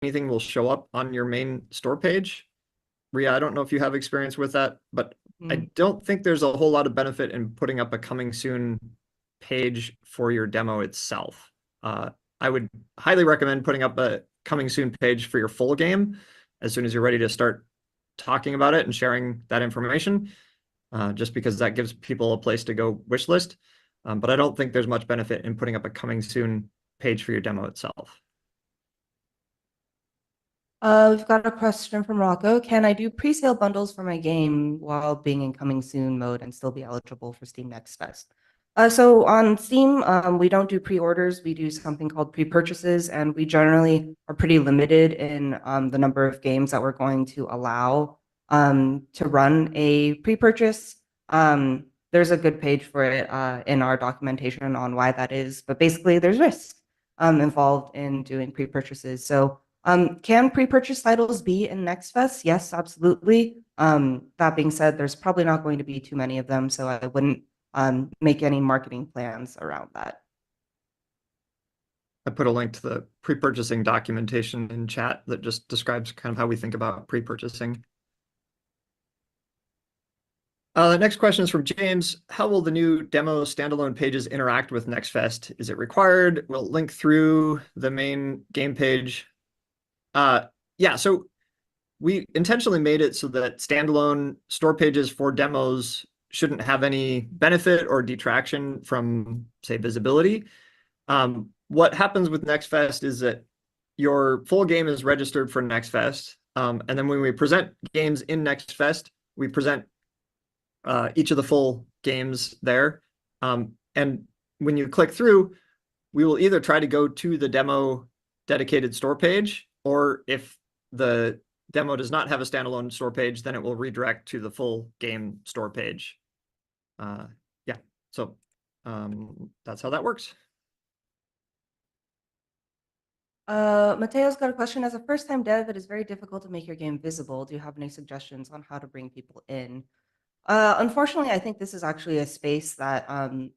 anything will show up on your main store page. Ria, I don't know if you have experience with that, but I Mm. don't think there's a whole lot of benefit in putting up a coming soon page for your demo itself. I would highly recommend putting up a coming soon page for your full game as soon as you're ready to start talking about it and sharing that information, just because that gives people a place to go wish list. But I don't think there's much benefit in putting up a coming soon page for your demo itself. We've got a question from Rocco. Can I do pre-sale bundles for my game while being in coming soon mode and still be eligible for Steam Next Fest? So on Steam, we don't do pre-orders. We do something called pre-purchases, and we generally are pretty limited in the number of games that we're going to allow to run a pre-purchase. There's a good page for it in our documentation on why that is, but basically there's risk involved in doing pre-purchases. So can pre-purchase titles be in Next Fest? Yes, absolutely. That being said, there's probably not going to be too many of them, so I wouldn't make any marketing plans around that. I put a link to the pre-purchasing documentation in chat that just describes kind of how we think about pre-purchasing. The next question is from James. How will the new demo standalone pages interact with NextFest? Is it required? Will it link through the main game page? Yeah, so we intentionally made it so that standalone store pages for demos shouldn't have any benefit or detraction from, say, visibility. What happens with NextFest is that your full game is registered for NextFest. And then when we present games in NextFest, we present each of the full games there. And when you click through, we will either try to go to the demo dedicated store page, or if the demo does not have a standalone store page, then it will redirect to the full game store page. Yeah, so that's how that works. Mateo's got a question. As a first-time dev, it is very difficult to make your game visible. Do you have any suggestions on how to bring people in? Unfortunately, I think this is actually a space that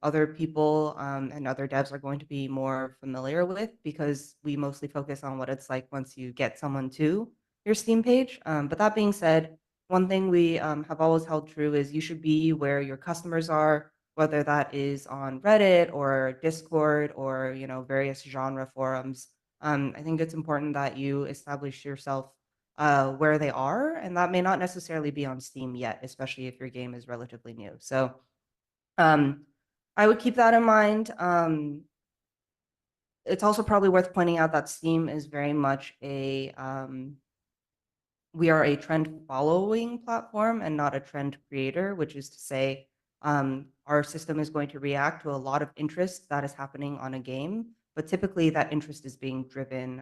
other people and other devs are going to be more familiar with, because we mostly focus on what it's like once you get someone to your Steam page. But that being said, one thing we have always held true is you should be where your customers are, whether that is on Reddit or Discord or various genre forums. I think it's important that you establish yourself where they are, and that may not necessarily be on Steam yet, especially if your game is relatively new. So um, I would keep that in mind. It's also probably worth pointing out that Steam is very much we are a trend following platform and not a trend creator, which is to say our system is going to react to a lot of interest that is happening on a game, but typically that interest is being driven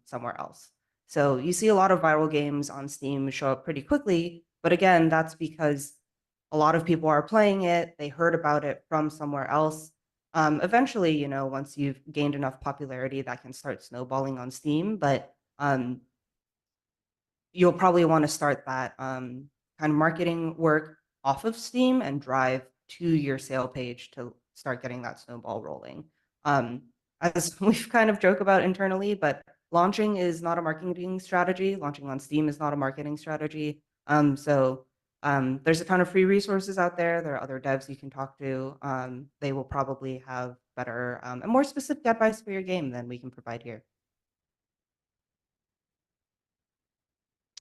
somewhere else. So you see a lot of viral games on Steam show up pretty quickly, but again, that's because a lot of people are playing it, they heard about it from somewhere else. Eventually, once you've gained enough popularity, that can start snowballing on Steam, but you'll probably want to start that kind of marketing work off of Steam and drive to your sale page to start getting that snowball rolling. As we've kind of joke about internally, but launching is not a marketing strategy. Launching on Steam is not a marketing strategy. There's a ton of free resources out there. There are other devs you can talk to. They will probably have better and more specific advice for your game than we can provide here.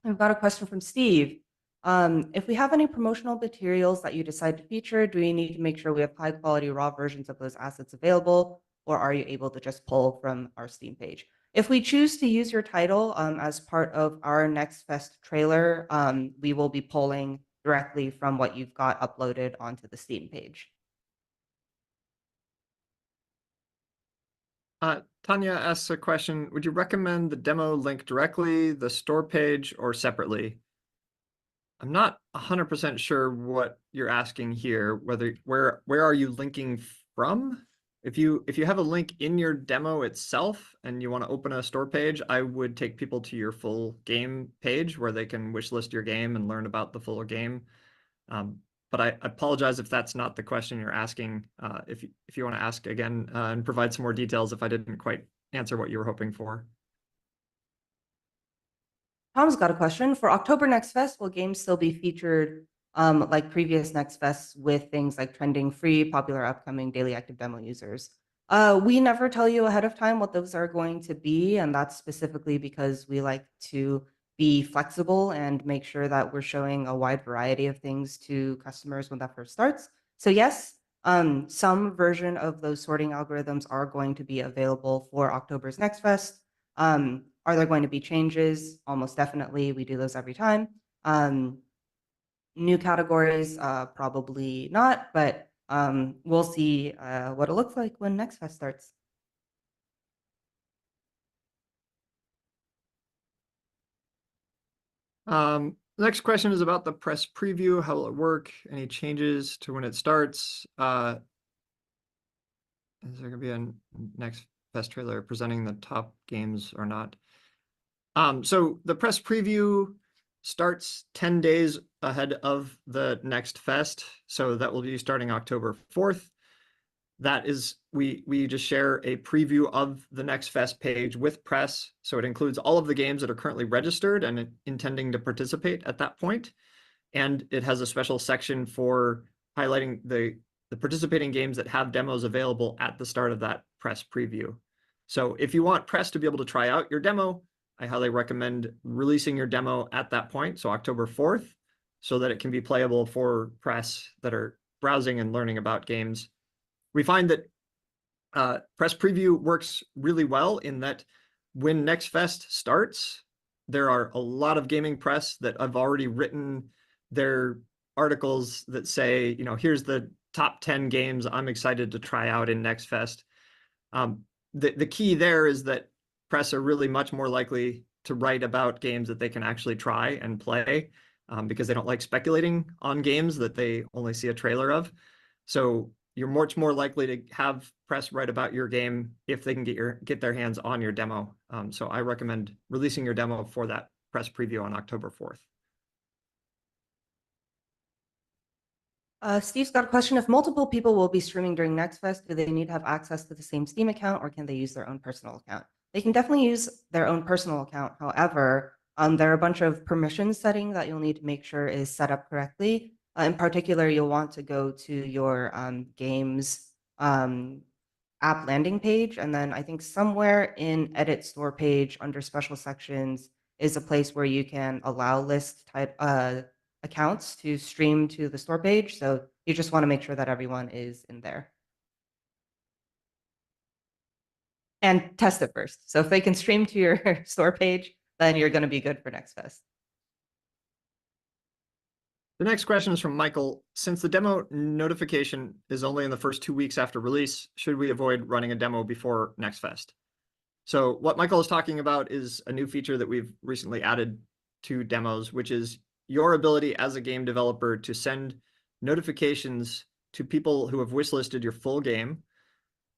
I've got a question from Steve. If we have any promotional materials that you decide to feature, do we need to make sure we have high quality raw versions of those assets available, or are you able to just pull from our Steam page? If we choose to use your title as part of our Next Fest trailer, we will be pulling directly from what you've got uploaded onto the Steam page. Tanya asks a question. Would you recommend the demo link directly, the store page, or separately? I'm not 100% sure what you're asking here, where are you linking from? If you have a link in your demo itself and you want to open a store page, I would take people to your full game page where they can wishlist your game and learn about the full game. But I apologize if that's not the question you're asking. If you want to ask again and provide some more details if I didn't quite answer what you were hoping for. Tom's got a question. For October Next Fest, will games still be featured like previous Next Fests with things like trending free, popular, upcoming, daily active demo users? We never tell you ahead of time what those are going to be, and that's specifically because we like to be flexible and make sure that we're showing a wide variety of things to customers when that first starts. So yes, some version of those sorting algorithms are going to be available for October's Next Fest. Are there going to be changes? Almost definitely. We do those every time. Um, New categories, probably not, but we'll see what it looks like when Next Fest starts. The next question is about the press preview. How will it work? Any changes to when it starts? Is there going to be a next fest trailer presenting the top games or not? So the press preview starts 10 days ahead of the next fest. So that will be starting October 4th. That is, we just share a preview of the next fest page with press. So it includes all of the games that are currently registered and intending to participate at that point. And it has a special section for highlighting the participating games that have demos available at the start of that press preview. So if you want press to be able to try out your demo, I highly recommend releasing your demo at that point, so October 4th, so that it can be playable for press that are browsing and learning about games. We find that press preview works really well in that when Next Fest starts, there are a lot of gaming press that have already written their articles that say, here's the top 10 games I'm excited to try out in Next Fest. The key there is that press are really much more likely to write about games that they can actually try and play, because they don't like speculating on games that they only see a trailer of. So you're much more likely to have press write about your game if they can get their hands on your demo. So I recommend releasing your demo for that press preview on October 4th. Steve's got a question. If multiple people will be streaming during Next Fest, do they need to have access to the same Steam account or can they use their own personal account? They can definitely use their own personal account. However, there are a bunch of permission setting that you'll need to make sure is set up correctly. In particular, you'll want to go to your games app landing page. And then I think somewhere in edit store page under special sections is a place where you can allow list type accounts to stream to the store page. So you just want to make sure that everyone is in there. And test it first. So if they can stream to your store page, then you're going to be good for Next Fest. The next question is from Michael. Since the demo notification is only in the first 2 weeks after release, should we avoid running a demo before Next Fest? So what Michael is talking about is a new feature that we've recently added to demos, which is your ability as a game developer to send notifications to people who have wishlisted your full game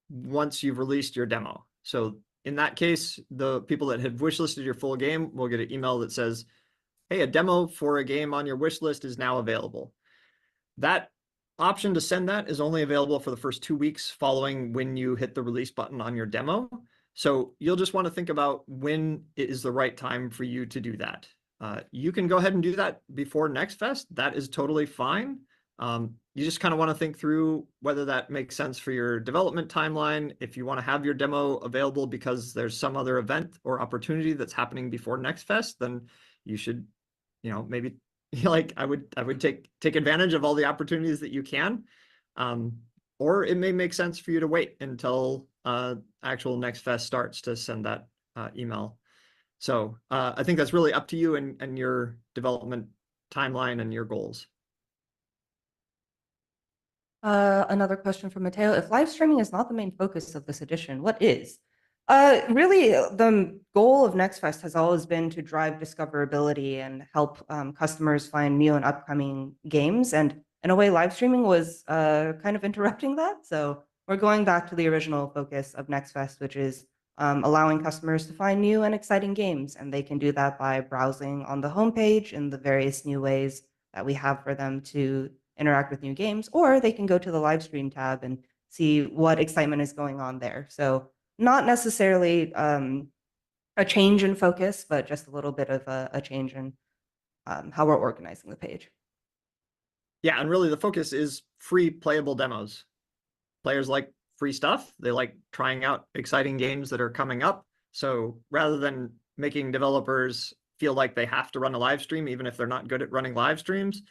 once you've released your demo. So in that case, the people that have wishlisted your full game will get an email that says, hey, a demo for a game on your wish list is now available. That option to send that is only available for the first 2 weeks following when you hit the release button on your demo. So you'll just want to think about when it is the right time for you to do that. You can go ahead and do that before Next Fest. That is totally fine. You just kind of want to think through whether that makes sense for your development timeline. If you want to have your demo available because there's some other event or opportunity that's happening before Next Fest, then you should, maybe like I would take advantage of all the opportunities that you can. Or it may make sense for you to wait until actual Next Fest starts to send that email. So I think that's really up to you and your development timeline and your goals. Another question from Mateo. If live streaming is not the main focus of this edition, what is? Really, the goal of NextFest has always been to drive discoverability and help customers find new and upcoming games. And in a way, live streaming was kind of interrupting that. So we're going back to the original focus of NextFest, which is allowing customers to find new and exciting games. And they can do that by browsing on the homepage in the various new ways that we have for them to interact with new games, or they can go to the live stream tab and see what excitement is going on there. So not necessarily a change in focus, but just a little bit of a change in how we're organizing the page. Yeah, and really the focus is free playable demos. Players like free stuff. They like trying out exciting games that are coming up. So rather than making developers feel like they have to run a live stream, even if they're not good at running live streams,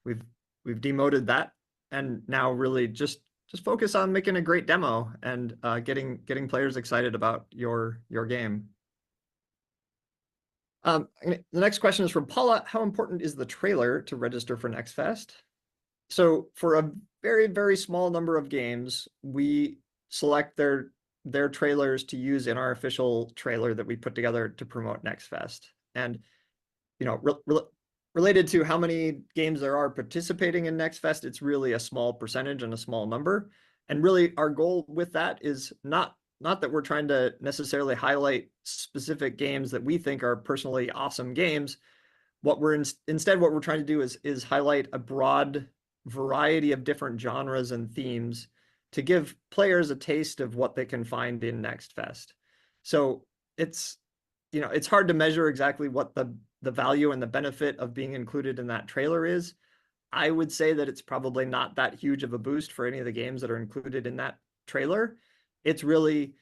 we've demoted that, and now really just focus on making a great demo and getting players excited about your game. The next question is from Paula. How important is the trailer to register for Next Fest? So for a very, very small number of games, we select their trailers to use in our official trailer that we put together to promote Next Fest. And you know, related to how many games there are participating in Next Fest, it's really a small percentage and a small number. And really, our goal with that is not that we're trying to necessarily highlight specific games that we think are personally awesome games. Instead what we're trying to do is highlight a broad variety of different genres and themes to give players a taste of what they can find in Next Fest. So it's it's hard to measure exactly what the value and the benefit of being included in that trailer is. I would say that it's probably not that huge of a boost for any of the games that are included in that trailer. It's really,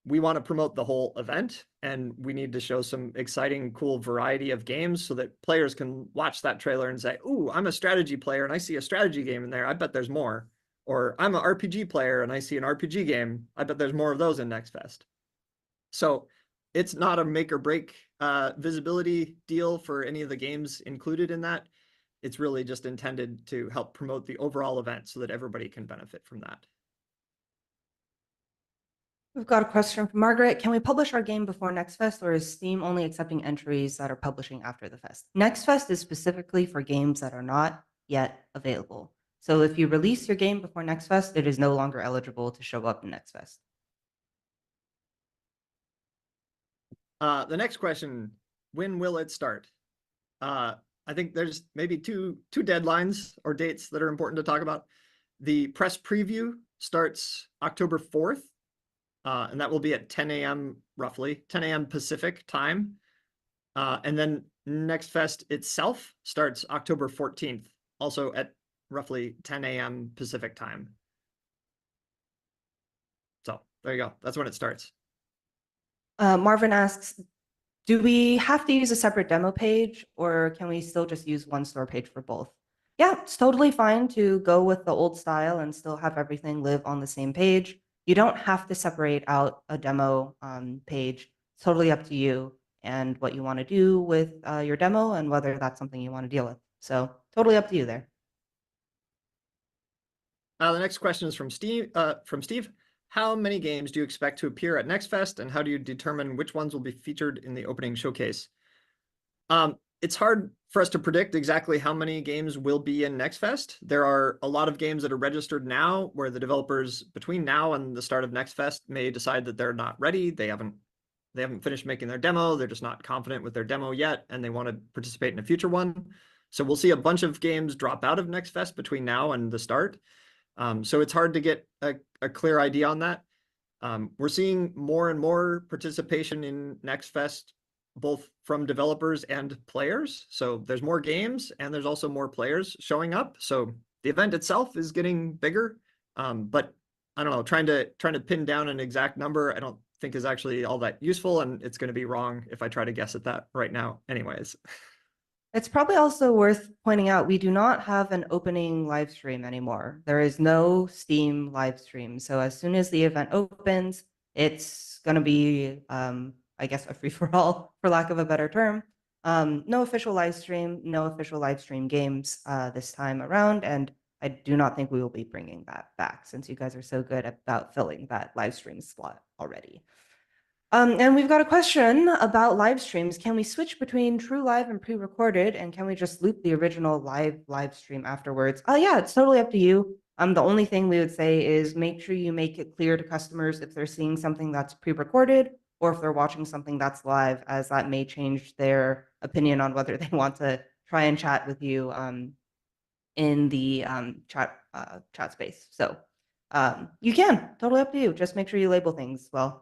we want to promote the whole event, and we need to show some exciting, cool variety of games so that players can watch that trailer and say, "Ooh, I'm a strategy player and I see a strategy game in there. I bet there's more." Or, "I'm an RPG player and I see an RPG game. I bet there's more of those in Next Fest." So it's not a make or break visibility deal for any of the games included in that. It's really just intended to help promote the overall event so that everybody can benefit from that. We've got a question from Margaret. Can we publish our game before Next Fest, or is Steam only accepting entries that are publishing after the fest? Next Fest is specifically for games that are not yet available. So if you release your game before Next Fest, it is no longer eligible to show up in Next Fest. The next question, when will it start? I think there's maybe two deadlines or dates that are important to talk about. The press preview starts October 4th, and that will be at 10 a.m. roughly, 10 a.m. Pacific time. And then Next Fest itself starts October 14th, also at roughly 10 a.m. Pacific time. So there you go. That's when it starts. Marvin asks, do we have to use a separate demo page, or can we still just use one store page for both? Yeah, it's totally fine to go with the old style and still have everything live on the same page. You don't have to separate out a demo page. It's totally up to you and what you want to do with your demo and whether that's something you want to deal with. So totally up to you there. The next question is from Steve. How many games do you expect to appear at Next Fest, and how do you determine which ones will be featured in the opening showcase? It's hard for us to predict exactly how many games will be in Next Fest. There are a lot of games that are registered now where the developers between now and the start of Next Fest may decide that they're not ready. They haven't finished making their demo. They're just not confident with their demo yet, and they want to participate in a future one. So we'll see a bunch of games drop out of Next Fest between now and the start. So it's hard to get a clear idea on that. We're seeing more and more participation in Next Fest, both from developers and players. So there's more games and there's also more players showing up. So the event itself is getting bigger. But I don't know, trying to pin down an exact number, I don't think is actually all that useful, and it's going to be wrong if I try to guess at that right now anyways. It's probably also worth pointing out we do not have an opening live stream anymore. There is no Steam live stream. So as soon as the event opens, it's going to be, I guess, a free for all, for lack of a better term. No official live stream, no official live stream games this time around. And I do not think we will be bringing that back since you guys are so good about filling that live stream slot already. And we've got a question about live streams. Can we switch between true live and pre-recorded? And can we just loop the original live stream afterwards? Yeah, it's totally up to you. The only thing we would say is make sure you make it clear to customers if they're seeing something that's pre-recorded or if they're watching something that's live, as that may change their opinion on whether they want to try and chat with you in the chat space. So you can, totally up to you. Just make sure you label things well.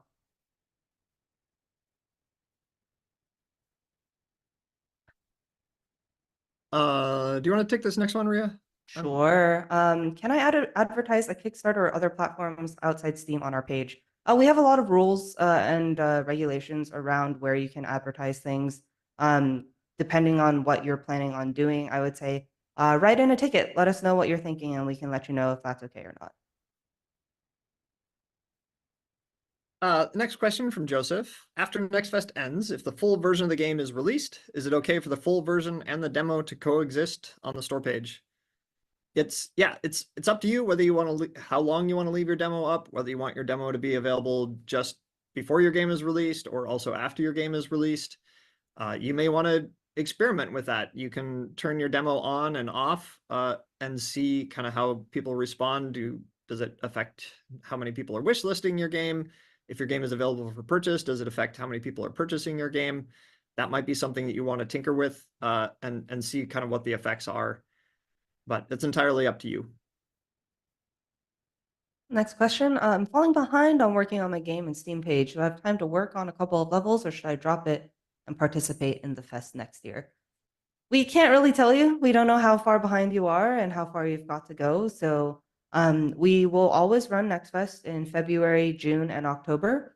Do you want to take this next one, Ria? Sure. Can I advertise a Kickstarter or other platforms outside Steam on our page? We have a lot of rules and regulations around where you can advertise things. Um, Depending on what you're planning on doing, I would say write in a ticket. Let us know what you're thinking, and we can let you know if that's okay or not. Next question from Joseph. After Next Fest ends, if the full version of the game is released, is it okay for the full version and the demo to coexist on the store page? It's up to you whether you want to how long you want to leave your demo up, whether you want your demo to be available just before your game is released or also after your game is released. You may want to experiment with that. You can turn your demo on and off and see kind of how people respond. Does it affect how many people are wishlisting your game? If your game is available for purchase, does it affect how many people are purchasing your game? That might be something that you want to tinker with and see kind of what the effects are. But it's entirely up to you. Next question. I'm falling behind on working on my game and Steam page. Do I have time to work on a couple of levels, or should I drop it and participate in the fest next year? We can't really tell you. We don't know how far behind you are and how far you've got to go. So we will always run Next Fest in February, June, and October.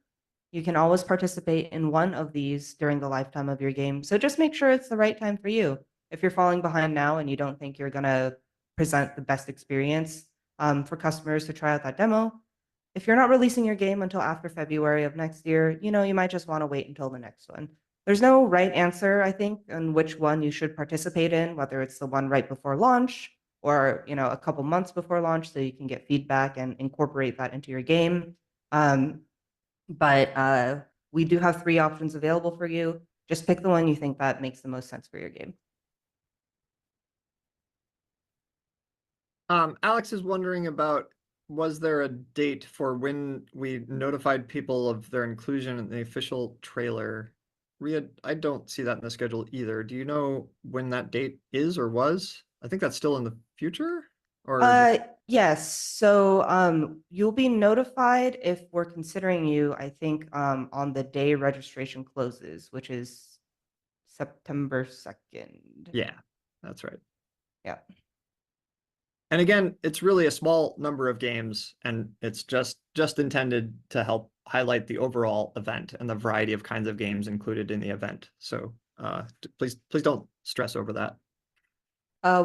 You can always participate in one of these during the lifetime of your game. So just make sure it's the right time for you. If you're falling behind now and you don't think you're going to present the best experience for customers to try out that demo, if you're not releasing your game until after February of next year, you might just want to wait until the next one. There's no right answer, I think, on which one you should participate in, whether it's the one right before launch or a couple months before launch, so you can get feedback and incorporate that into your game. But we do have 3 options available for you. Just pick the one you think that makes the most sense for your game. Alex is wondering about, was there a date for when we notified people of their inclusion in the official trailer? Ria, I don't see that in the schedule either. Do you know when that date is or was? I think that's still in the future, or is it? Yes. So you'll be notified if we're considering you, I think, on the day registration closes, which is September 2nd. Yeah, that's right. Yeah. And again, it's really a small number of games, and it's just intended to help highlight the overall event and the variety of kinds of games included in the event. So please don't stress over that.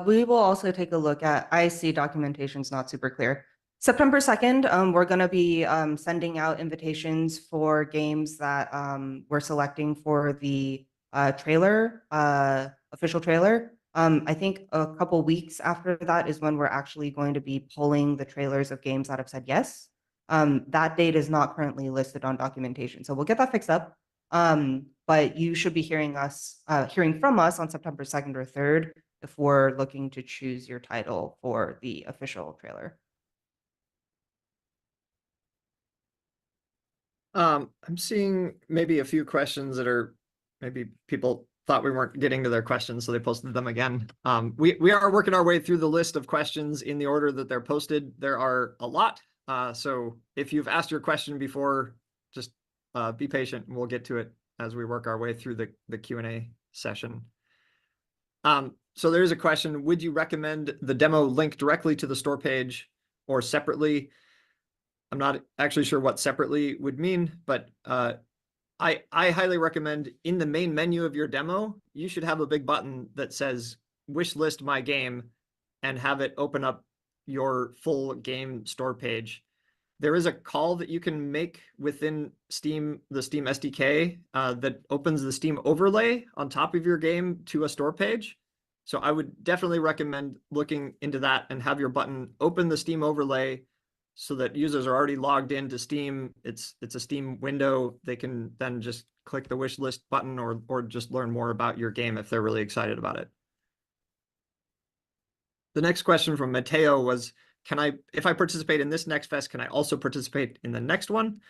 We will also take a look at, I see documentation's not super clear. September 2nd, we're going to be sending out invitations for games that we're selecting for the official trailer. I think a couple weeks after that is when we're actually going to be pulling the trailers of games that have said yes. That date is not currently listed on documentation, so we'll get that fixed up. But you should be hearing from us on September 2nd or 3rd if we're looking to choose your title for the official trailer. I'm seeing maybe a few questions that are maybe people thought we weren't getting to their questions, so they posted them again. We are working our way through the list of questions in the order that they're posted. There are a lot. So if you've asked your question before, just be patient and we'll get to it as we work our way through the Q&A session. So there's a question, would you recommend the demo link directly to the store page or separately? I'm not actually sure what separately would mean, but I highly recommend in the main menu of your demo, you should have a big button that says wish list my game and have it open up your full game store page. There is a call that you can make within Steam, the Steam SDK, that opens the Steam overlay on top of your game to a store page. So I would definitely recommend looking into that and have your button open the Steam overlay so that users are already logged into Steam. It's a Steam window. They can then just click the wish list button or just learn more about your game if they're really excited about it. The next question from Mateo was, if I participate in this next fest, can I also participate in the next one?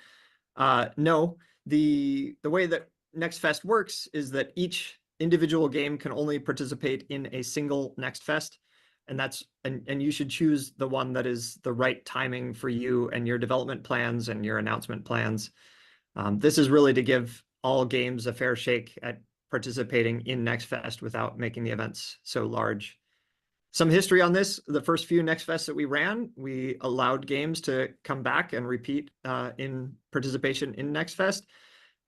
No. The way that Next Fest works is that each individual game can only participate in a single Next Fest, and you should choose the one that is the right timing for you and your development plans and your announcement plans. This is really to give all games a fair shake at participating in Next Fest without making the events so large. Some history on this: the first few Next Fests that we ran, we allowed games to come back and repeat in participation in Next Fest.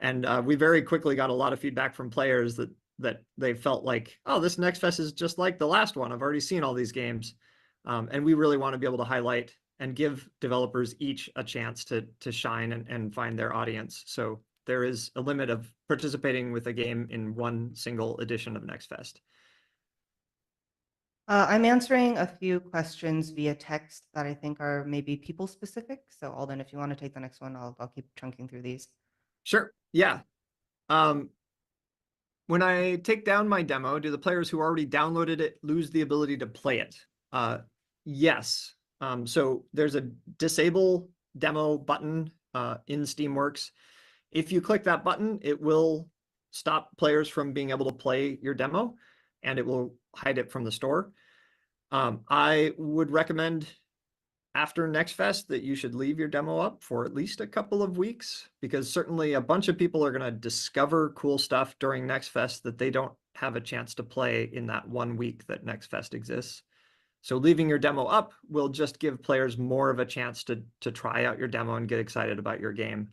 And we very quickly got a lot of feedback from players that they felt like, oh, this Next Fest is just like the last one. I've already seen all these games. And we really want to be able to highlight and give developers each a chance to shine and find their audience. So there is a limit of participating with a game in one single edition of Next Fest. I'm answering a few questions via text that I think are maybe people specific. So Alden, if you want to take the next one, I'll keep chunking through these. Sure. Yeah. When I take down my demo, do the players who already downloaded it lose the ability to play it? Yes. So there's a disable demo button in Steamworks. If you click that button, it will stop players from being able to play your demo, and it will hide it from the store. I would recommend after Next Fest that you should leave your demo up for at least a couple of weeks, because certainly a bunch of people are going to discover cool stuff during Next Fest that they don't have a chance to play in that 1 week that Next Fest exists. So leaving your demo up will just give players more of a chance to try out your demo and get excited about your game.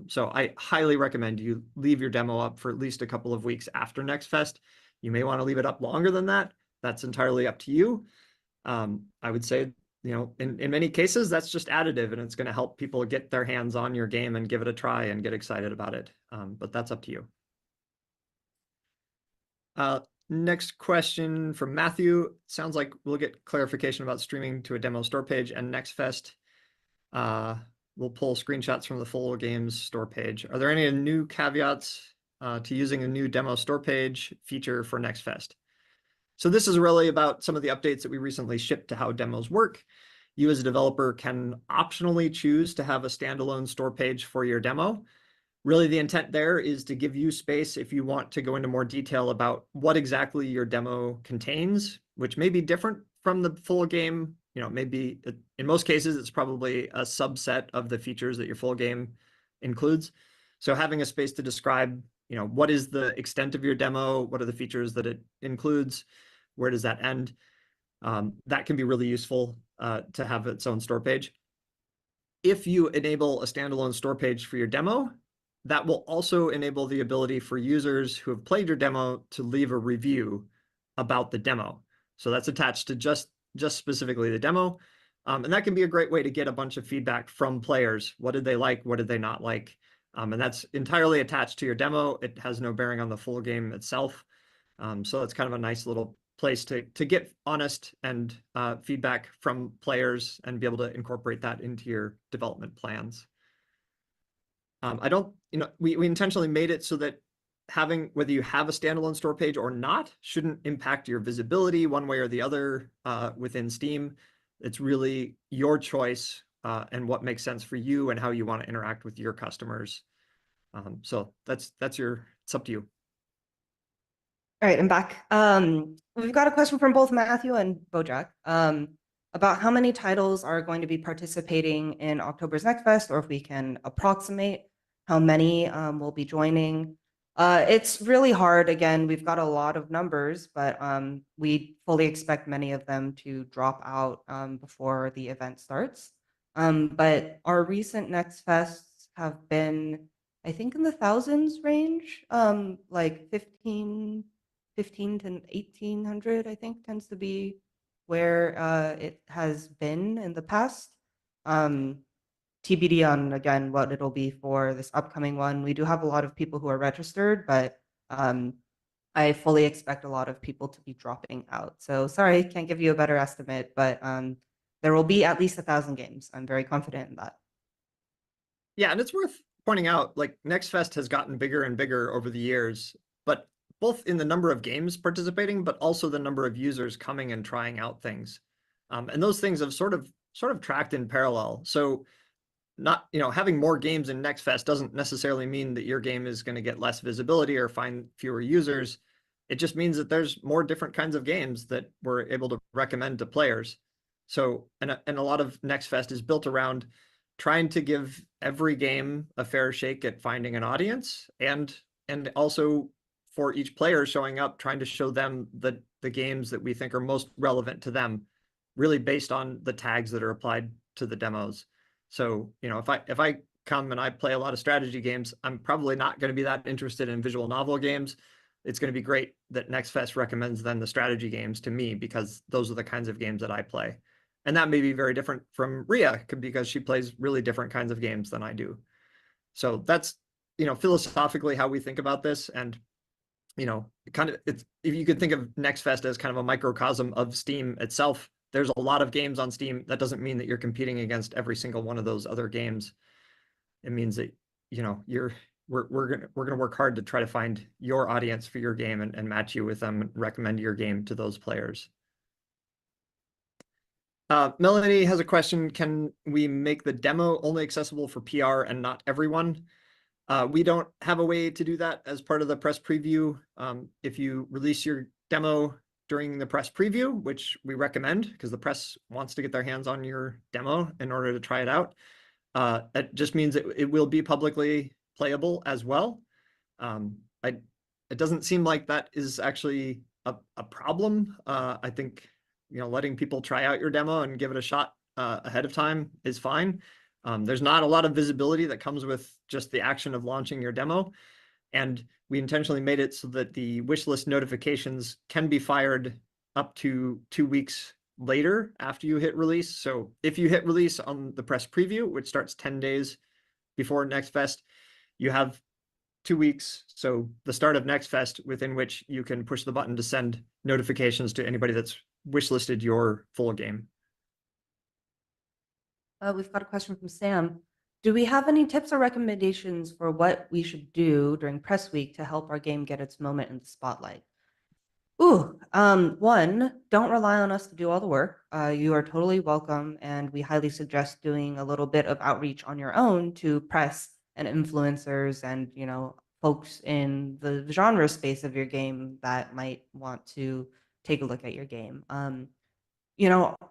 So I highly recommend you leave your demo up for at least a couple of weeks after Next Fest. You may want to leave it up longer than that. That's entirely up to you. I would say, in many cases, that's just additive, and it's going to help people get their hands on your game and give it a try and get excited about it. But that's up to you. Next question from Matthew. Sounds like we'll get clarification about streaming to a demo store page and Next Fest. We'll pull screenshots from the full games store page. Are there any new caveats to using a new demo store page feature for Next Fest? So this is really about some of the updates that we recently shipped to how demos work. You as a developer can optionally choose to have a standalone store page for your demo. Really, the intent there is to give you space if you want to go into more detail about what exactly your demo contains, which may be different from the full game. Maybe in most cases, it's probably a subset of the features that your full game includes. So having a space to describe, what is the extent of your demo? What are the features that it includes? Where does that end? That can be really useful to have its own store page. If you enable a standalone store page for your demo, that will also enable the ability for users who have played your demo to leave a review about the demo. So that's attached to just specifically the demo. And that can be a great way to get a bunch of feedback from players. What did they like? What did they not like? And that's entirely attached to your demo. It has no bearing on the full game itself. So it's kind of a nice little place to get honest and feedback from players and be able to incorporate that into your development plans. We intentionally made it so that whether you have a standalone store page or not shouldn't impact your visibility one way or the other within Steam. It's really your choice and what makes sense for you and how you want to interact with your customers. So it's up to you. All right, I'm back. We've got a question from both Matthew and Bojack about how many titles are going to be participating in October's Next Fest, or if we can approximate how many will be joining. It's really hard. Again, we've got a lot of numbers, but we fully expect many of them to drop out before the event starts. But our recent Next Fests have been, I think, in the thousands range, like 15 to 1,800, I think, tends to be where it has been in the past. TBD on, again, what it'll be for this upcoming one. We do have a lot of people who are registered, but I fully expect a lot of people to be dropping out. So sorry, can't give you a better estimate, but there will be at least 1,000 games. I'm very confident in that. Yeah, and it's worth pointing out, like, Next Fest has gotten bigger and bigger over the years, but both in the number of games participating, but also the number of users coming and trying out things. And those things have sort of tracked in parallel. So not, having more games in Next Fest doesn't necessarily mean that your game is going to get less visibility or find fewer users. It just means that there's more different kinds of games that we're able to recommend to players. So, and a lot of Next Fest is built around trying to give every game a fair shake at finding an audience and also for each player showing up, trying to show them the games that we think are most relevant to them, really based on the tags that are applied to the demos. So, if I come and I play a lot of strategy games, I'm probably not going to be that interested in visual novel games. It's going to be great that NextFest recommends then the strategy games to me because those are the kinds of games that I play. And that may be very different from Ria because she plays really different kinds of games than I do. So that's, philosophically how we think about this. And, kind of it's, if you could think of NextFest as kind of a microcosm of Steam itself, there's a lot of games on Steam. That doesn't mean that you're competing against every single one of those other games. It means that, we're gonna work hard to try to find your audience for your game and match you with them and recommend your game to those players. Melanie has a question. Can we make the demo only accessible for PR and not everyone? We don't have a way to do that as part of the press preview. If you release your demo during the press preview, which we recommend because the press wants to get their hands on your demo in order to try it out, it just means it will be publicly playable as well. It doesn't seem like that is actually a problem. I think letting people try out your demo and give it a shot ahead of time is fine. There's not a lot of visibility that comes with just the action of launching your demo. And we intentionally made it so that the wishlist notifications can be fired up to 2 weeks later after you hit release. So if you hit release on the press preview, which starts 10 days before NextFest, you have 2 weeks. So the start of NextFest within which you can push the button to send notifications to anybody that's wishlisted your full game. We've got a question from Sam. Do we have any tips or recommendations for what we should do during press week to help our game get its moment in the spotlight? One, don't rely on us to do all the work. You are totally welcome, and we highly suggest doing a little bit of outreach on your own to press and influencers and, folks in the genre space of your game that might want to take a look at your game.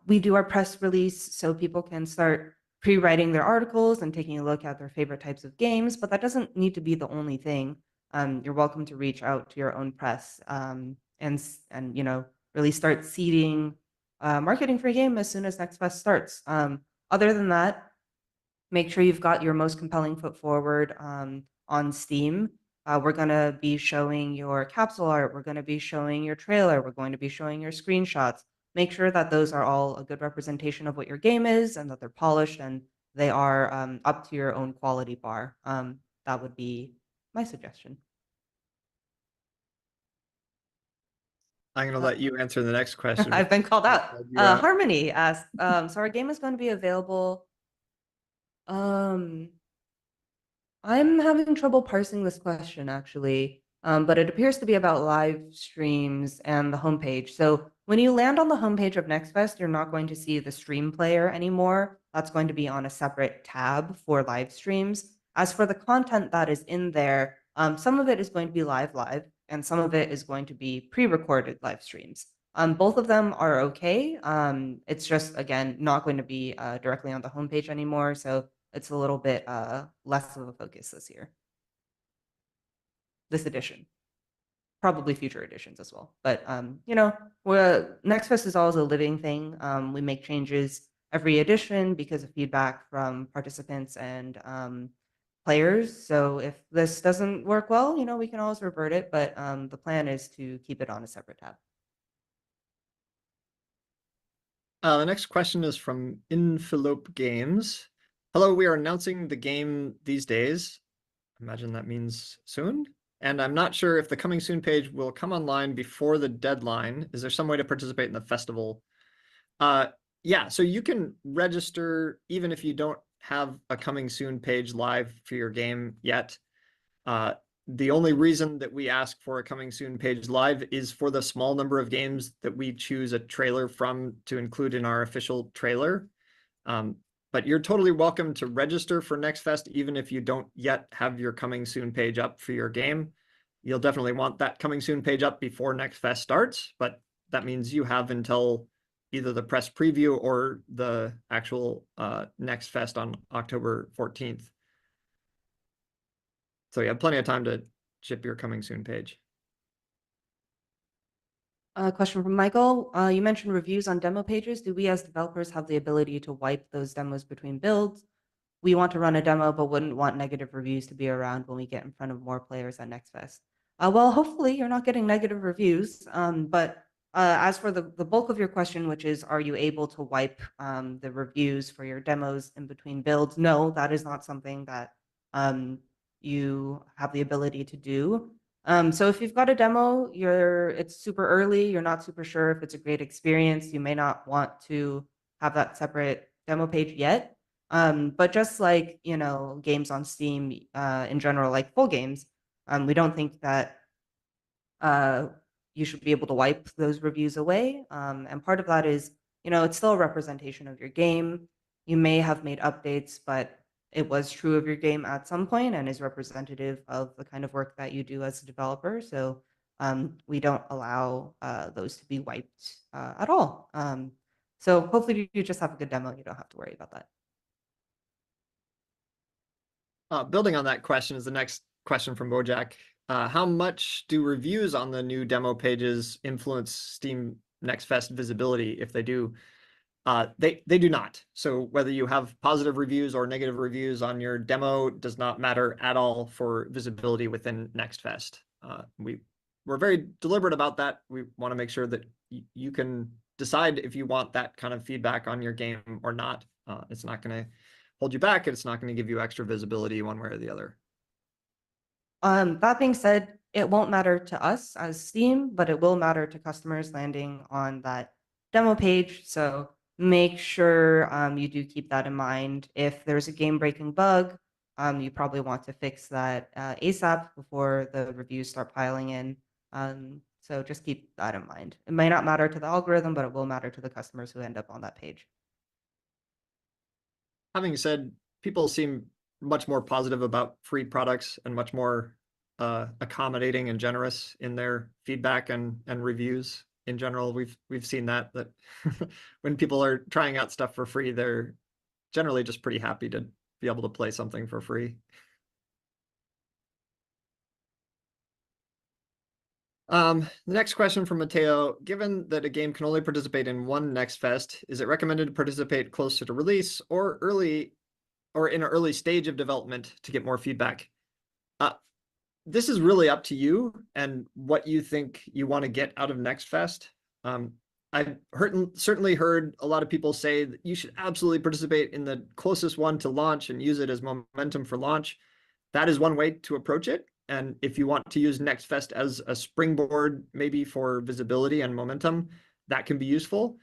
We do our press release so people can start pre-writing their articles and taking a look at their favorite types of games, but that doesn't need to be the only thing. You're welcome to reach out to your own press and really start seeding marketing for your game as soon as NextFest starts. Other than that, make sure you've got your most compelling foot forward on Steam. We're going to be showing your capsule art. We're going to be showing your trailer. We're going to be showing your screenshots. Make sure that those are all a good representation of what your game is and that they're polished and they are up to your own quality bar. That would be my suggestion. I'm going to let you answer the next question. I've been called out. Harmony asked, so our game is going to be available. I'm having trouble parsing this question actually, but it appears to be about live streams and the homepage. So when you land on the homepage of NextFest, you're not going to see the stream player anymore. That's going to be on a separate tab for live streams. As for the content that is in there, some of it is going to be live, and some of it is going to be pre-recorded live streams. Both of them are okay. It's just, again, not going to be directly on the homepage anymore. So it's a little bit less of a focus this year. This edition. Probably future editions as well. But, NextFest is always a living thing. We make changes every edition because of feedback from participants and players. So if this doesn't work well, we can always revert it. But the plan is to keep it on a separate tab. The next question is from Infilope Games. Hello, we are announcing the game these days. I imagine that means soon. And I'm not sure if the coming soon page will come online before the deadline. Is there some way to participate in the festival? Yeah, so you can register even if you don't have a coming soon page live for your game yet. The only reason that we ask for a coming soon page live is for the small number of games that we choose a trailer from to include in our official trailer. But you're totally welcome to register for NextFest even if you don't yet have your coming soon page up for your game. You'll definitely want that coming soon page up before NextFest starts, but that means you have until either the press preview or the actual NextFest on October 14th. So you have plenty of time to ship your coming soon page. A question from Michael. You mentioned reviews on demo pages. Do we as developers have the ability to wipe those demos between builds? We want to run a demo, but wouldn't want negative reviews to be around when we get in front of more players at Next Fest. Well, hopefully you're not getting negative reviews. But as for the bulk of your question, which is, are you able to wipe the reviews for your demos in between builds? No, that is not something that um, you have the ability to do. So if you've got a demo, it's super early, you're not super sure if it's a great experience, you may not want to have that separate demo page yet. But just like, games on Steam in general, like full games, we don't think that uh, you should be able to wipe those reviews away. And part of that is, it's still a representation of your game. You may have made updates, but it was true of your game at some point and is representative of the kind of work that you do as a developer. So we don't allow those to be wiped at all. So hopefully you just have a good demo. You don't have to worry about that. Building on that question is the next question from Bojack. How much do reviews on the new demo pages influence Steam Next Fest visibility? If they do, they do not. So whether you have positive reviews or negative reviews on your demo does not matter at all for visibility within Next Fest. We're very deliberate about that. We want to make sure that you can decide if you want that kind of feedback on your game or not. It's not going to hold you back. It's not going to give you extra visibility one way or the other. That being said, it won't matter to us as Steam, but it will matter to customers landing on that demo page. So make sure you do keep that in mind. If there's a game-breaking bug, you probably want to fix that ASAP before the reviews start piling in. So just keep that in mind. It may not matter to the algorithm, but it will matter to the customers who end up on that page. Having said, people seem much more positive about free products and much more accommodating and generous in their feedback and reviews in general. We've seen that when people are trying out stuff for free, they're generally just pretty happy to be able to play something for free. The next question from Mateo. Given that a game can only participate in one Next Fest, is it recommended to participate closer to release or early or in an early stage of development to get more feedback? This is really up to you and what you think you want to get out of Next Fest. I've certainly heard a lot of people say that you should absolutely participate in the closest one to launch and use it as momentum for launch. That is one way to approach it. And if you want to use Next Fest as a springboard, maybe for visibility and momentum, that can be useful.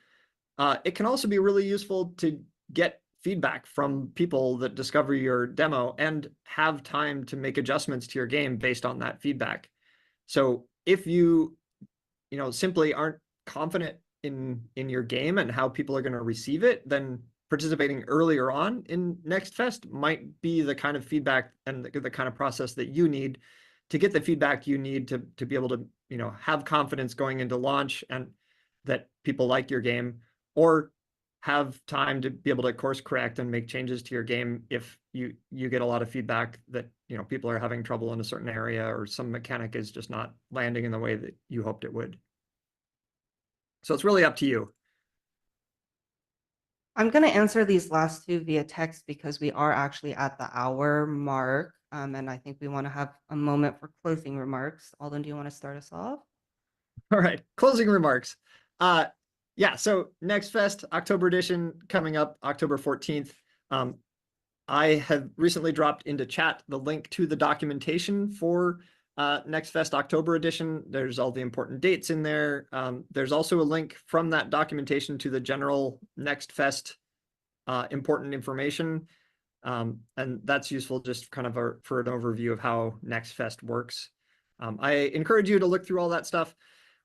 It can also be really useful to get feedback from people that discover your demo and have time to make adjustments to your game based on that feedback. So if you simply aren't confident in your game and how people are going to receive it, then participating earlier on in Next Fest might be the kind of feedback and the kind of process that you need to get the feedback you need to be able to have confidence going into launch and that people like your game, or have time to be able to course correct and make changes to your game if you get a lot of feedback that people are having trouble in a certain area or some mechanic is just not landing in the way that you hoped it would. So it's really up to you. I'm going to answer these last two via text because we are actually at the hour mark. And I think we want to have a moment for closing remarks. Alden, do you want to start us off? All right, closing remarks. Yeah, so Next Fest October edition coming up October 14th. I have recently dropped into chat the link to the documentation for Next Fest October edition. There's all the important dates in there. There's also a link from that documentation to the general Next Fest important information. And that's useful just kind of for an overview of how Next Fest works. I encourage you to look through all that stuff.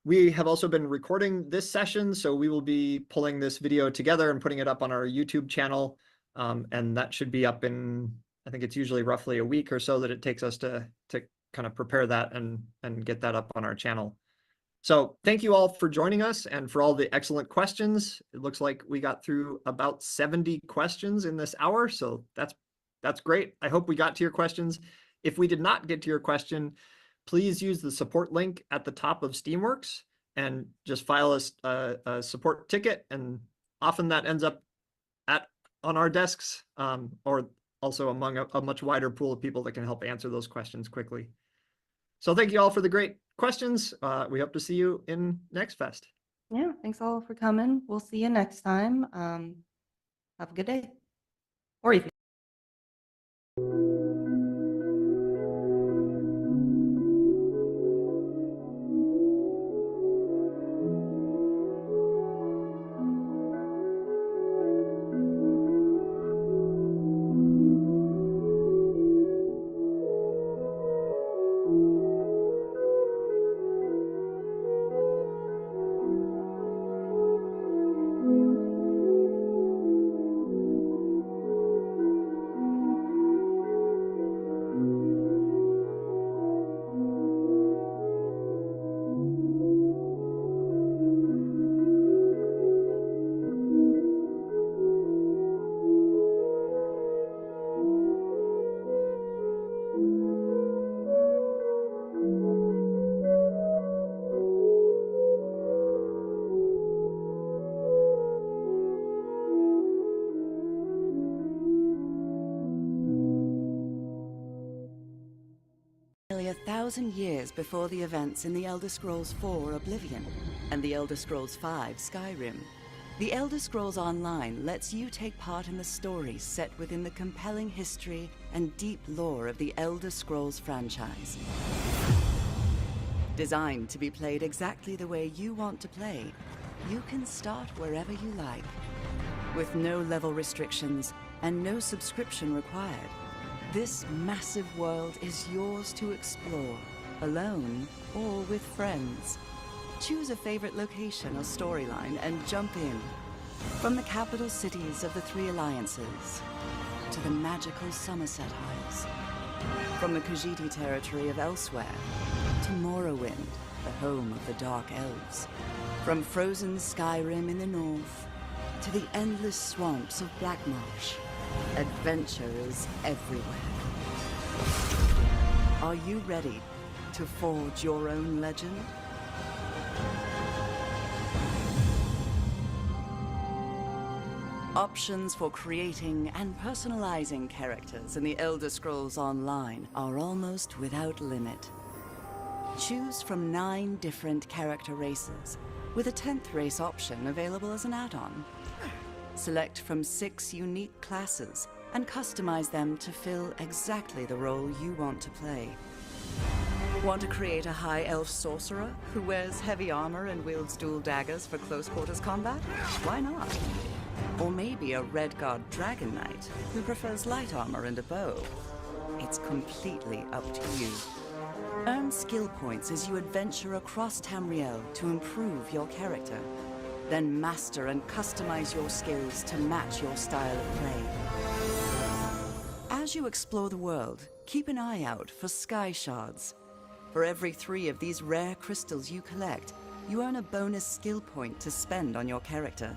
We have also been recording this session, so we will be pulling this video together and putting it up on our YouTube channel. And that should be up in, I think it's usually roughly a week or so that it takes us to kind of prepare that and get that up on our channel. So thank you all for joining us and for all the excellent questions. It looks like we got through about 70 questions in this hour, so that's great. I hope we got to your questions. If we did not get to your question, please use the support link at the top of Steamworks. and just file a support ticket, and often that ends up on our desks, or also among a much wider pool of people that can help answer those questions quickly. So thank you all for the great questions. We hope to see you in Next Fest. Yeah, thanks all for coming. We'll see you next time. Have a good day or evening. Nearly 1,000 years before the events in The Elder Scrolls IV: Oblivion and The Elder Scrolls V: Skyrim, The Elder Scrolls Online lets you take part in the stories set within the compelling history and deep lore of the Elder Scrolls franchise. Designed to be played exactly the way you want to play, you can start wherever you like. With no level restrictions and no subscription required, this massive world is yours to explore, alone or with friends. Choose a favorite location or storyline and jump in. From the capital cities of the Three Alliances to the magical Somerset Isles. From the Khajiit territory of Elsewhere to Morrowind, the home of the Dark Elves. From frozen Skyrim in the north to the endless swamps of Blackmarsh. Adventure is everywhere. Are you ready to forge your own legend? Options for creating and personalizing characters in the Elder Scrolls Online are almost without limit. Choose from 9 different character races, with a 10th race option available as an add-on. Select from 6 unique classes and customize them to fill exactly the role you want to play. Want to create a high elf sorcerer who wears heavy armor and wields dual daggers for close quarters combat? Why not? Or maybe a red guard dragon knight who prefers light armor and a bow. It's completely up to you. Earn skill points as you adventure across Tamriel to improve your character. Then master and customize your skills to match your style of play. As you explore the world, keep an eye out for sky shards. For every 3 of these rare crystals you collect, you earn a bonus skill point to spend on your character.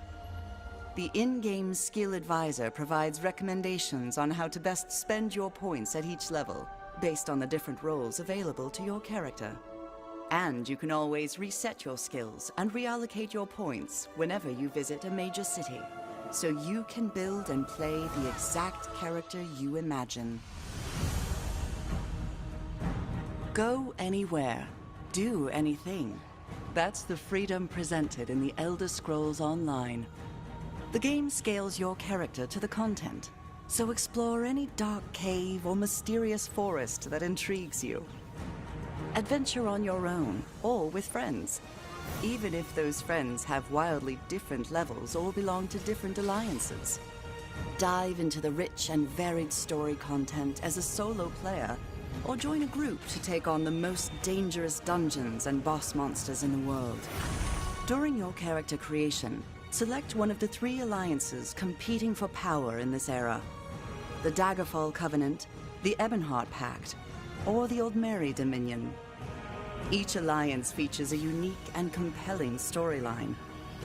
The in-game skill advisor provides recommendations on how to best spend your points at each level, based on the different roles available to your character. And you can always reset your skills and reallocate your points whenever you visit a major city, so you can build and play the exact character you imagine. Go anywhere, do anything. That's the freedom presented in the Elder Scrolls Online. The game scales your character to the content, so explore any dark cave or mysterious forest that intrigues you. Adventure on your own, or with friends, even if those friends have wildly different levels or belong to different alliances. Dive into the rich and varied story content as a solo player, or join a group to take on the most dangerous dungeons and boss monsters in the world. During your character creation, select one of the 3 alliances competing for power in this era: the Daggerfall Covenant, the Ebonheart Pact, or the Old Mary Dominion. Each alliance features a unique and compelling storyline,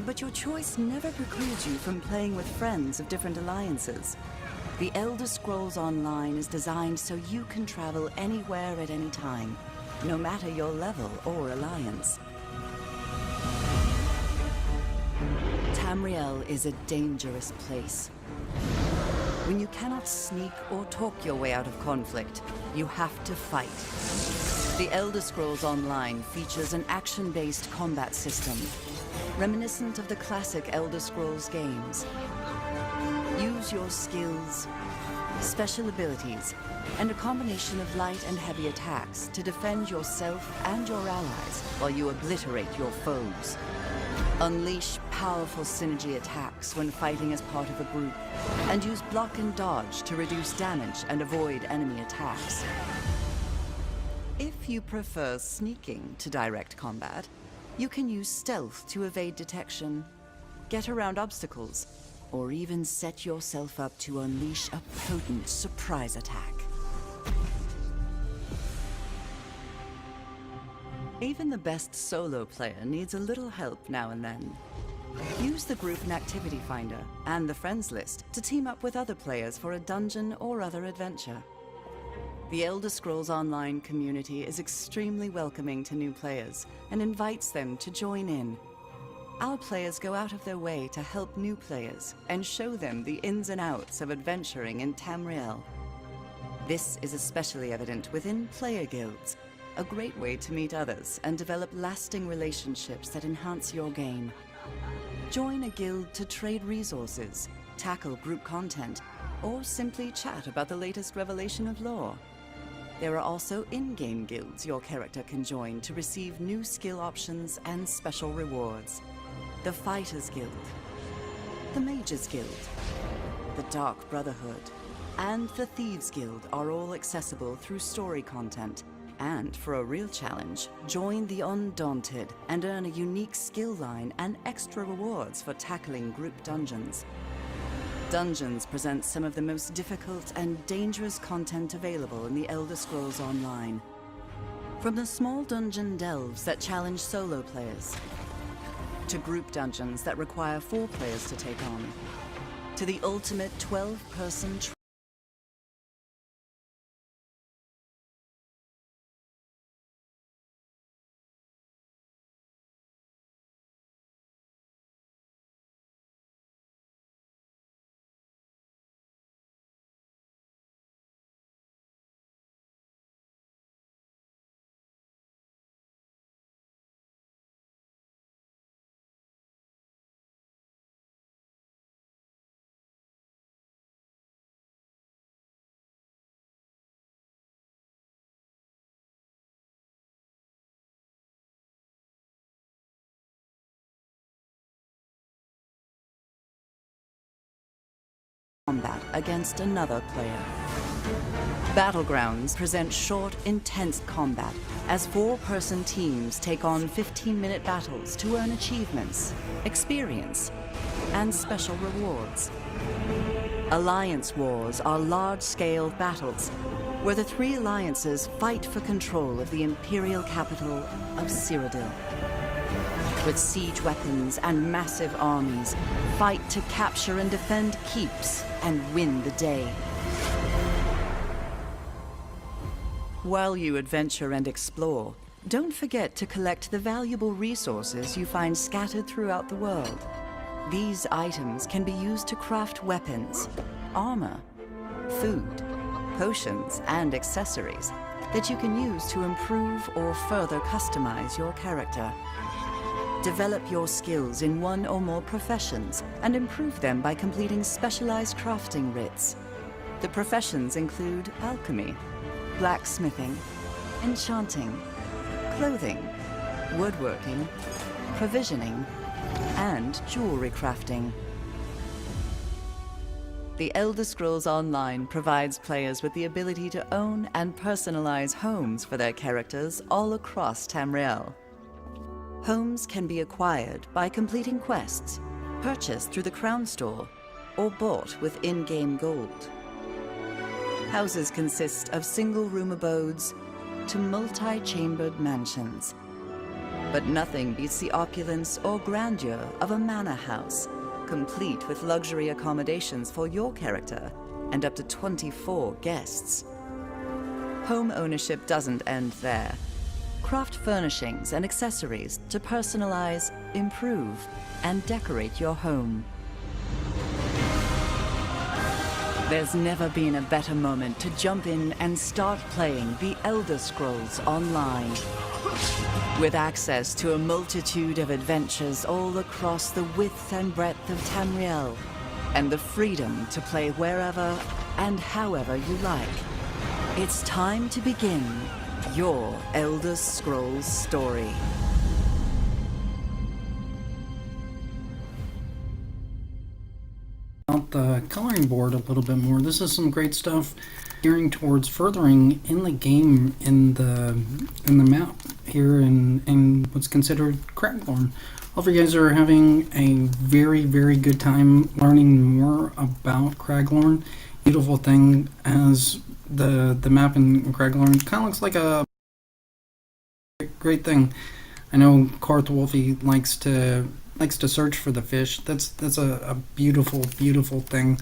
but your choice never precludes you from playing with friends of different alliances. The Elder Scrolls Online is designed so you can travel anywhere at any time, no matter your level or alliance. Tamriel is a dangerous place. When you cannot sneak or talk your way out of conflict, you have to fight. The Elder Scrolls Online features an action-based combat system, reminiscent of the classic Elder Scrolls games. Use your skills, special abilities, and a combination of light and heavy attacks to defend yourself and your allies while you obliterate your foes. Unleash powerful synergy attacks when fighting as part of a group, and use block and dodge to reduce damage and avoid enemy attacks. If you prefer sneaking to direct combat, you can use stealth to evade detection, get around obstacles, or even set yourself up to unleash a potent surprise attack. Even the best solo player needs a little help now and then. Use the group and activity finder and the friends list to team up with other players for a dungeon or other adventure. The Elder Scrolls Online community is extremely welcoming to new players and invites them to join in. Our players go out of their way to help new players and show them the ins and outs of adventuring in Tamriel. This is especially evident within player guilds, a great way to meet others and develop lasting relationships that enhance your game. Join a guild to trade resources, tackle group content, or simply chat about the latest revelation of lore. There are also in-game guilds your character can join to receive new skill options and special rewards. The Fighters Guild, the Mages Guild, the Dark Brotherhood, and the Thieves Guild are all accessible through story content. And for a real challenge, join the Undaunted and earn a unique skill line and extra rewards for tackling group dungeons. Dungeons present some of the most difficult and dangerous content available in the Elder Scrolls Online. From the small dungeon delves that challenge solo players, to group dungeons that require 4 players to take on, to the ultimate 12-person combat against another player. Battlegrounds present short, intense combat as 4-person teams take on 15-minute battles to earn achievements, experience, and special rewards. Alliance wars are large-scale battles where the 3 alliances fight for control of the imperial capital of Cyrodiil. With siege weapons and massive armies, fight to capture and defend keeps and win the day. While you adventure and explore, don't forget to collect the valuable resources you find scattered throughout the world. These items can be used to craft weapons, armor, food, potions, and accessories that you can use to improve or further customize your character. Develop your skills in 1 or more professions and improve them by completing specialized crafting writs. The professions include alchemy, blacksmithing, enchanting, clothing, woodworking, provisioning, and jewelry crafting. The Elder Scrolls Online provides players with the ability to own and personalize homes for their characters all across Tamriel. Homes can be acquired by completing quests, purchased through the Crown Store, or bought with in-game gold. Houses consist of single-room abodes to multi-chambered mansions. But nothing beats the opulence or grandeur of a manor house, complete with luxury accommodations for your character and up to 24 guests. Home ownership doesn't end there. Craft furnishings and accessories to personalize improve, and decorate your home. There's never been a better moment to jump in and start playing The Elder Scrolls Online. With access to a multitude of adventures all across the width and breadth of Tamriel, and the freedom to play wherever and however you like, it's time to begin your Elder Scrolls story. About the coloring board a little bit more. This is some great stuff gearing towards furthering in the game in the map here in what's considered Craglorn. Hope you guys are having a very, very good time learning more about Craglorn. Beautiful thing, as the map in Craglorn kind of looks like a great thing. I know Karth Wolfie likes to search for the fish. That's a beautiful, beautiful thing.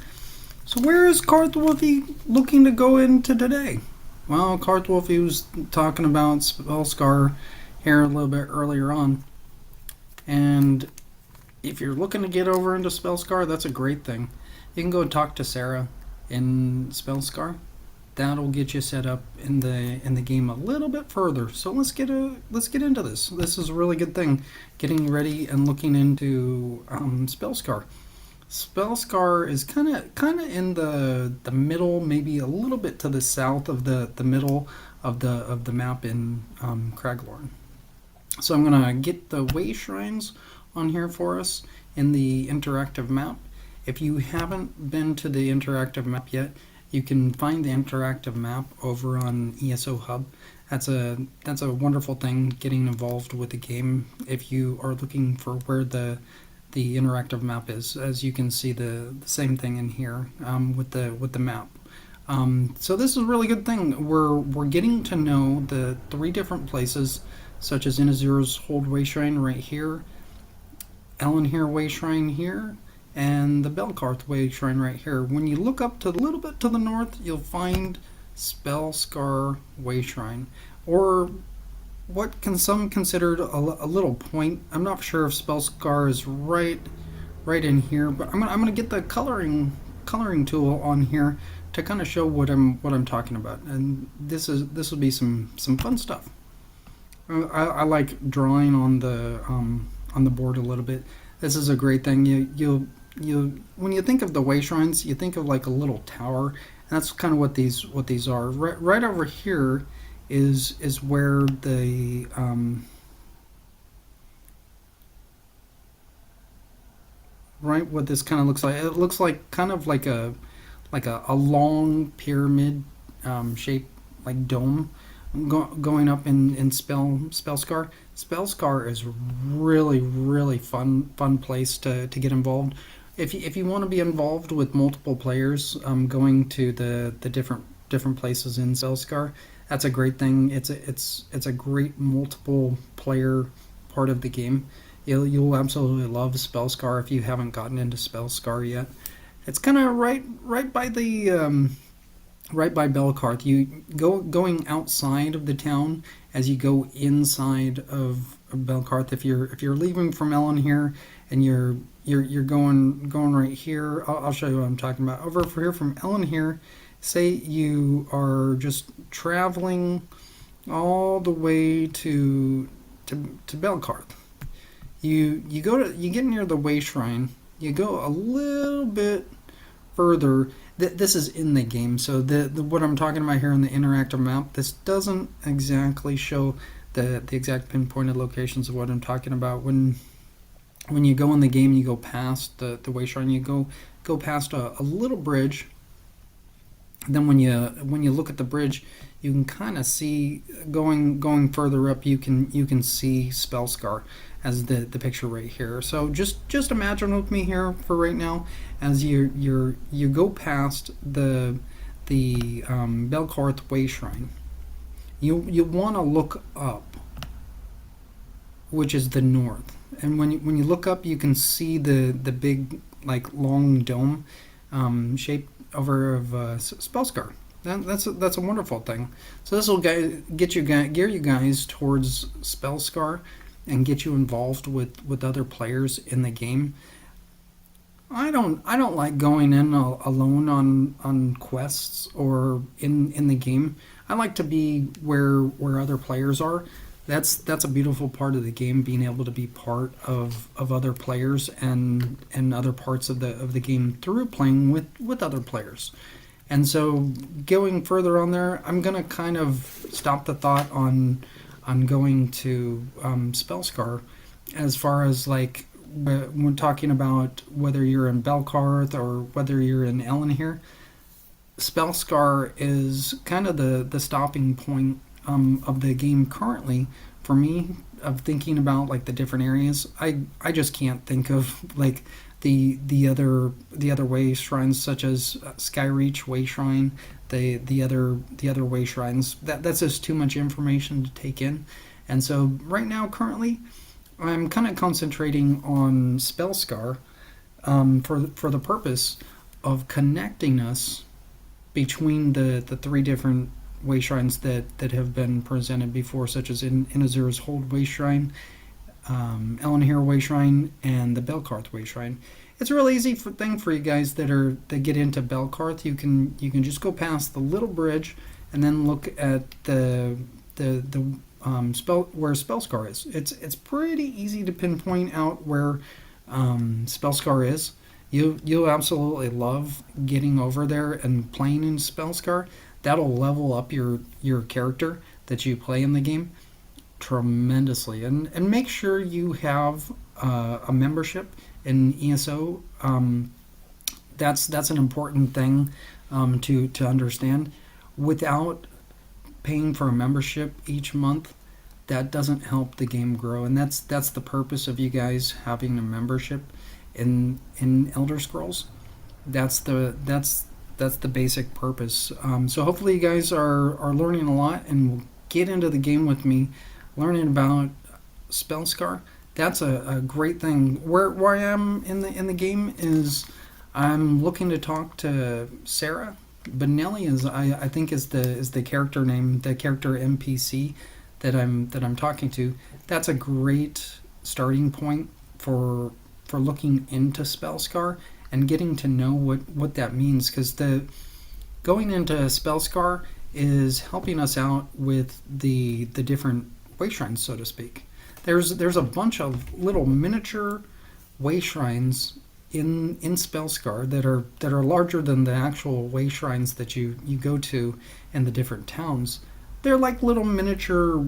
So where is Karth Wolfie looking to go into today? Well, Karth Wolfie was talking about Spellscar here a little bit earlier on. And if you're looking to get over into Spellscar, that's a great thing. You can go talk to Sarah in Spellscar. That'll get you set up in the game a little bit further. So let's get into this. This is a really good thing. Getting ready and looking into Spellscar. Spellscar is kind of in the middle, maybe a little bit to the south of the middle of the map in Craglorn. So I'm gonna get the way shrines on here for us in the interactive map. If you haven't been to the interactive map yet, you can find the interactive map over on ESO Hub. That's a wonderful thing, getting involved with the game if you are looking for where the interactive map is. As you can see, the same thing in here with the map. So this is a really good thing. We're getting to know the 3 different places, such as Inazura's Hold Way Shrine right here, Elenhir Way Shrine here, and the Belkarth Way Shrine right here. When you look up to a little bit to the north, you'll find Spellscar Way Shrine, or what some considered a little point. I'm not sure if Spellscar is right in here, but I'm gonna get the coloring tool on here to kind of show what I'm talking about, and this will be some fun stuff. I like drawing on the board a little bit. This is a great thing. You when you think of the way shrines, you think of like a little tower, and that's kind of what these are. Right over here is where the right what this kind of looks like. It looks like kind of like a long pyramid shape, like dome going up in Spellscar. Spellscar is really fun place to get involved. If you want to be involved with multiple players, going to the different places in Spellscar, that's a great thing. It's a great multiple player part of the game. You'll absolutely love Spellscar if you haven't gotten into Spellscar yet. It's kind of right by the right by Belkarth. You going outside of the town as you go inside of Belkarth. If you're leaving from Elenhir and you're going right here, I'll show you what I'm talking about. Over here from Elenhir, say you are just traveling all the way to Belkarth. You get near the Way Shrine. You go a little bit further. This is in the game, so what I'm talking about here in the interactive map, this doesn't exactly show the exact pinpointed locations of what I'm talking about. When you go in the game, you go past the Way Shrine, you go past a little bridge. Then when you look at the bridge, you can kind of see going further up. You can see Spellscar as the picture right here. So just imagine with me here for right now as you go past the Belkarth Way Shrine. You want to look up, which is the north. And when you look up, you can see the big like long dome shape over of Spellscar. That's a wonderful thing. So this will gear you guys towards Spellscar, and get you involved with other players in the game. I don't like going in alone on quests or in the game. I like to be where other players are. That's a beautiful part of the game, being able to be part of other players and other parts of the game through playing with other players. And so going further on there, I'm gonna kind of stop the thought on going to Spellscar, as far as like when talking about whether you're in Belkarth or whether you're in Ellen here. Spellscar is kind of the stopping point of the game currently for me, of thinking about like the different areas. I just can't think of like the other way shrines, such as Skyreach Way Shrine, the other way shrines. That's just too much information to take in. And so right now, currently, I'm kind of concentrating on Spellscar, for the purpose of connecting us between the three different way shrines that have been presented before, such as in Azura's Hold Way Shrine, Elenhir Way Shrine, and the Belkarth Way Shrine. It's a real easy thing for you guys that get into Belkarth. You can just go past the little bridge and then look at the spell where Spellscar is. It's pretty easy to pinpoint out where Spellscar is. You'll absolutely love getting over there and playing in Spellscar. That'll level up your character that you play in the game tremendously. And make sure you have a membership in ESO. That's an important thing to understand. Without paying for a membership each month, that doesn't help the game grow, and that's the purpose of you guys having a membership in Elder Scrolls. That's the basic purpose. So hopefully you guys are learning a lot and will get into the game with me, learning about Spellscar. That's a great thing. Where I am in the game is I'm looking to talk to Sarah. Benelli is I think is the character name, the character NPC that I'm talking to. That's a great starting point for looking into Spellscar and getting to know what that means, because the going into Spellscar is helping us out with the different way shrines, so to speak. There's a bunch of little miniature way shrines in Spellscar that are larger than the actual way shrines that you go to in the different towns. They're like little miniature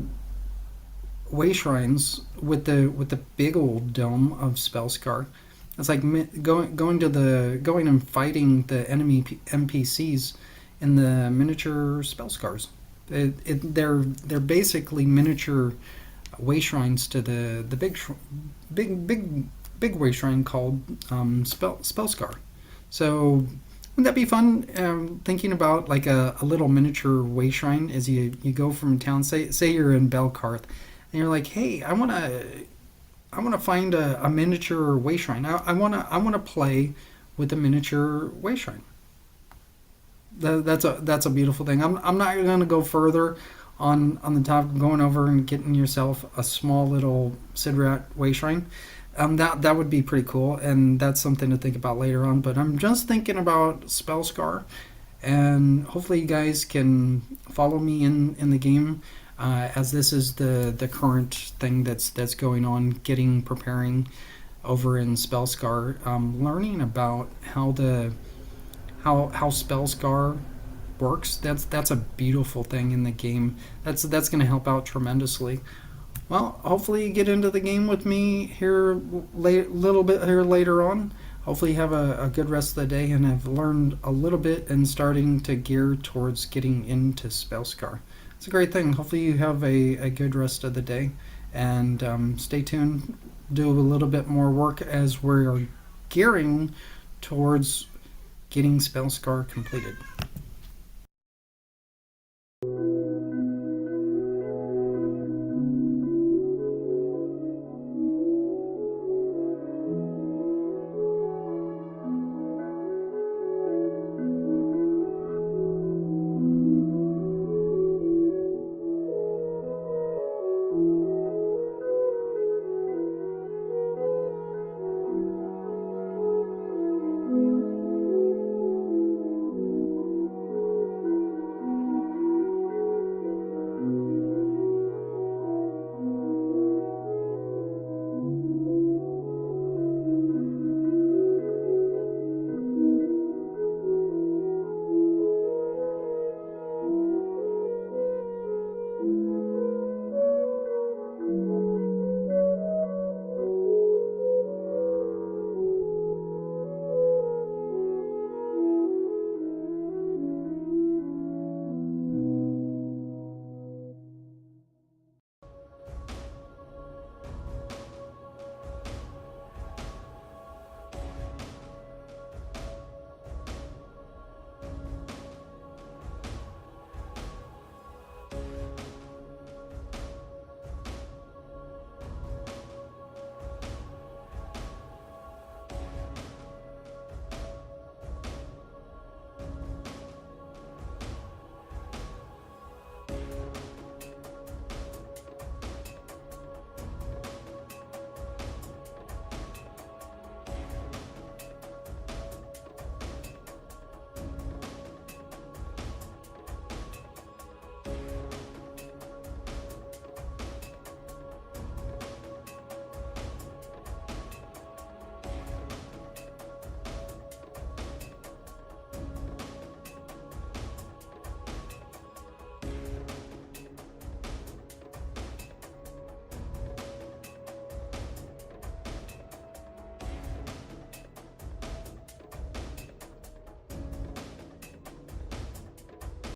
way shrines with the big old dome of Spellscar. It's like going and fighting the enemy NPCs in the miniature Spellscars. They're basically miniature way shrines to the big way shrine called Spellscar. So wouldn't that be fun? Thinking about like a little miniature way shrine as you go from town. Say you're in Belkarth, and you're like, hey, I wanna find a miniature way shrine. I wanna play with a miniature way shrine. That's a beautiful thing. I'm not gonna go further on the topic of going over and getting yourself a small little Sidrat way shrine. That would be pretty cool, and that's something to think about later on. But I'm just thinking about Spellscar, and hopefully you guys can follow me in the game, as this is the current thing that's going on, preparing over in Spellscar, learning about how Spellscar works. That's a beautiful thing in the game. That's going to help out tremendously. Well, hopefully you get into the game with me here little bit here later on. Hopefully you have a good rest of the day and have learned a little bit and starting to gear towards getting into Spellscar. It's a great thing. Hopefully you have a good rest of the day, and stay tuned. Do a little bit more work as we're gearing towards getting Spellscar completed.